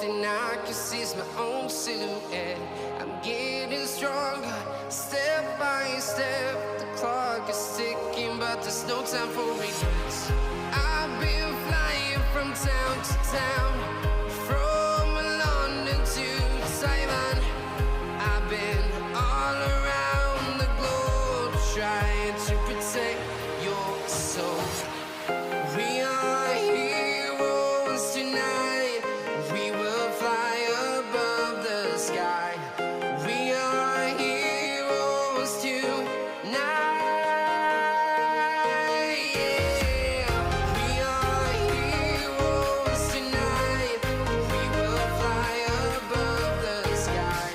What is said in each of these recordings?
thing I can see is my own silhouette. I'm getting stronger, step by step. The clock is ticking, but there's no time for regrets. I've been flying from town to town, from London to Taiwan. I've been all around the globe, trying to protect your soul. We are heroes tonight. We will fly above the sky. We are heroes tonight. Yeah. We are heroes tonight. We will fly above the sky.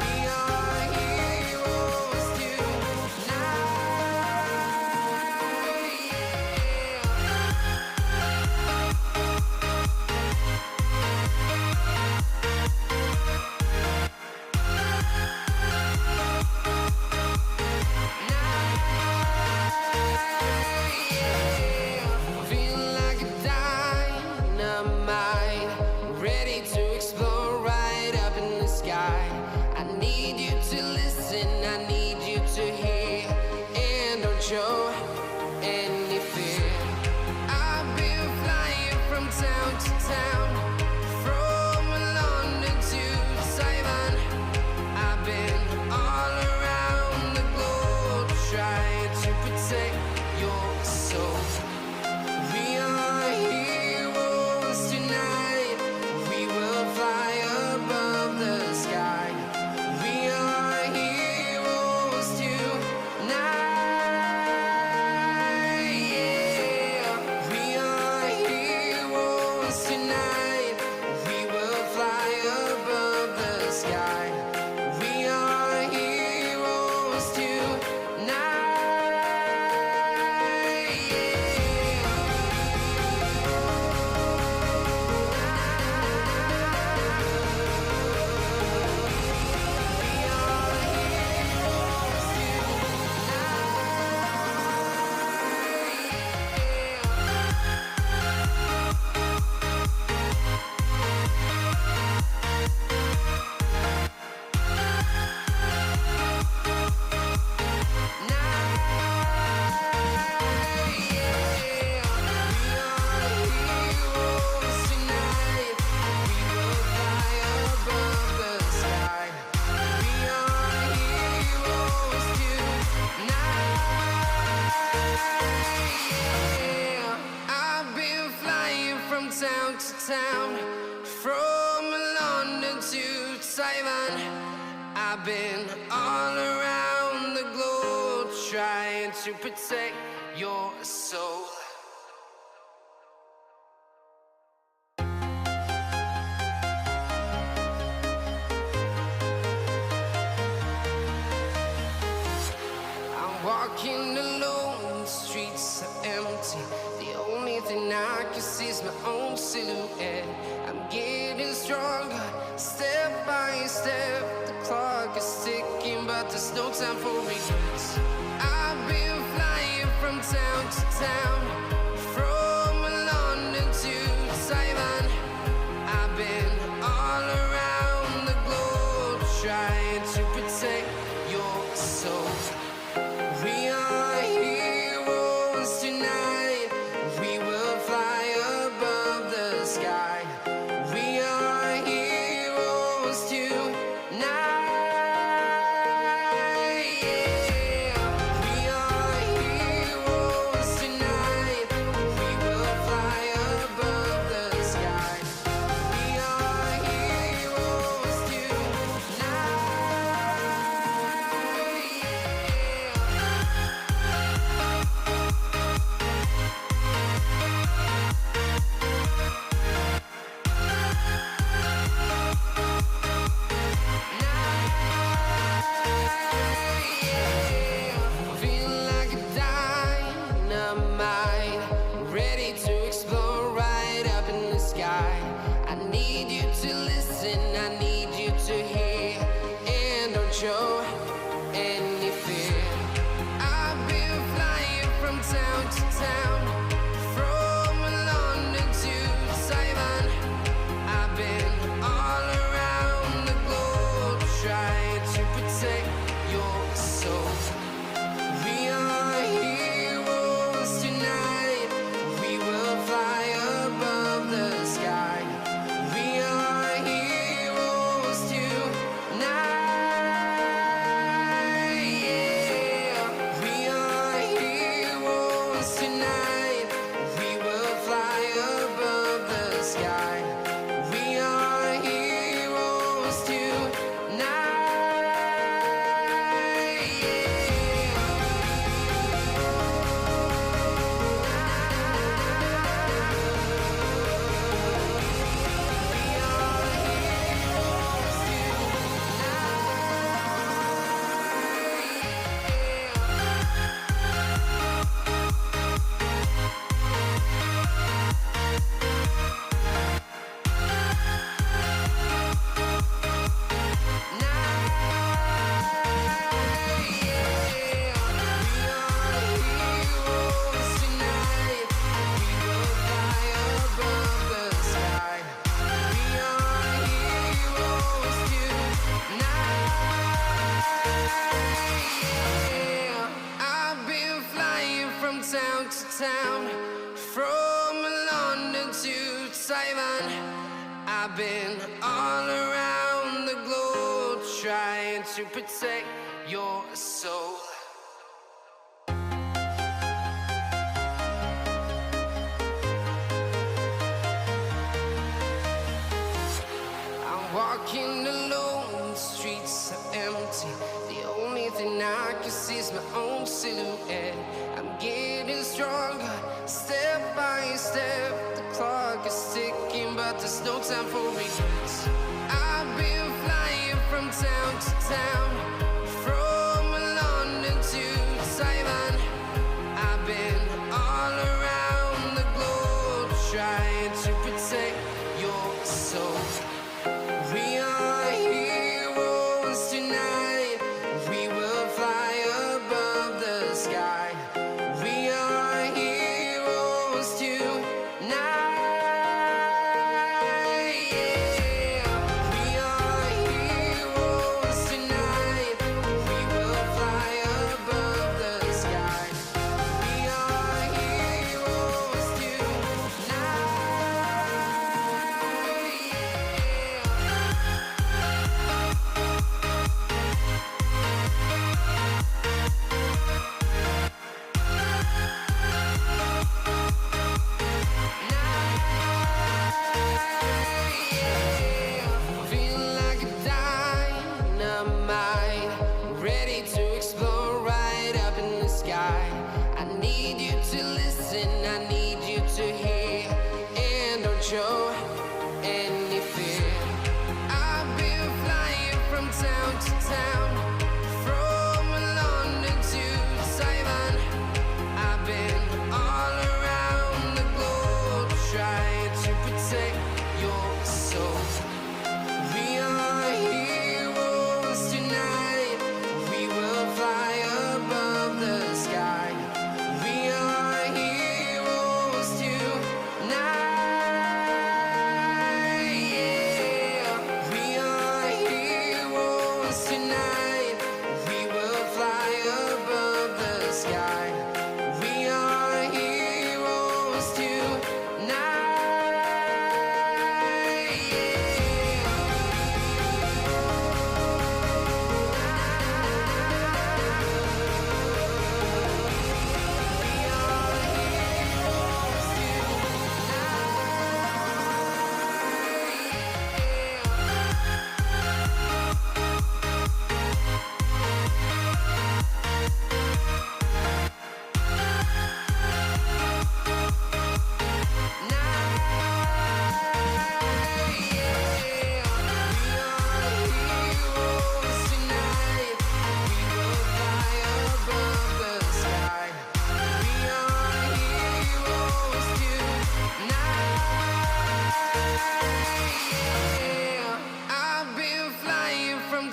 We are heroes tonight. Feeling like a dynamite, ready to explode right up in the sky. I need you to listen, I need you to hear, and don't show any fear. I've been flying from town to town, from London to Taiwan. I've been all around the globe, trying to protect your soul. We are heroes tonight. We will fly above the sky. We are heroes tonight. Yeah. We are heroes tonight. We will fly above the sky. We are heroes tonight. I've been flying from town to town, from London to Taiwan. I've been all around the globe, trying to protect your soul. I'm walking alone, the streets are empty. The only thing I can see is my own silhouette. I'm getting stronger, step by step. The clock is ticking, but there's no time for regrets. I've been flying from town to town, from London to Taiwan. I've been all around the globe, trying to protect your soul. We are heroes tonight. We will fly above the sky. We are heroes tonight. Yeah. We are heroes tonight. We will fly above the sky. We are heroes tonight. Feeling like a dynamite, ready to explode right up in the sky. I need you to listen, I need you to hear, and don't show any fear. I've been flying from town to town, from London to Taiwan. I've been I've been all around the globe trying to protect your soul. I'm walking alone, the streets are empty. The only thing I can see is my own silhouette. I'm getting stronger, step by step. The clock is ticking, but there's no time for regrets. I've been flying from town to town, from London to Taiwan. I've been all around the globe trying to protect your soul. We are heroes tonight. We will fly above the sky. We are heroes tonight. Yeah. We are heroes tonight. We will fly above the sky. We are heroes tonight. Feeling like a dynamite, ready to explode right up in the sky. I need you to listen, I need you to hear, and don't show any fear. I've been flying from town to town, from London to Taiwan. I've been all around the globe trying to protect your soul. We are heroes tonight. We will fly above the sky. We are heroes tonight. Yeah. We are heroes tonight. We will fly above the sky. We are heroes tonight.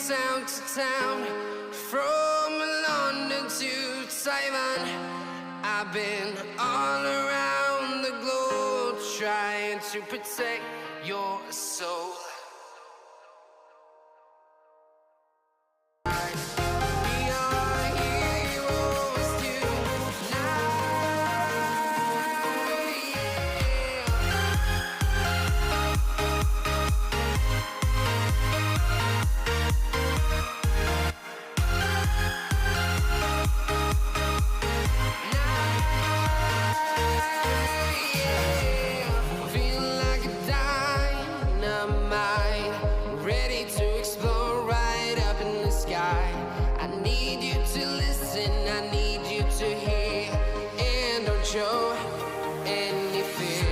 Town to town, from London to Taiwan. I've been all around the globe trying to protect your soul.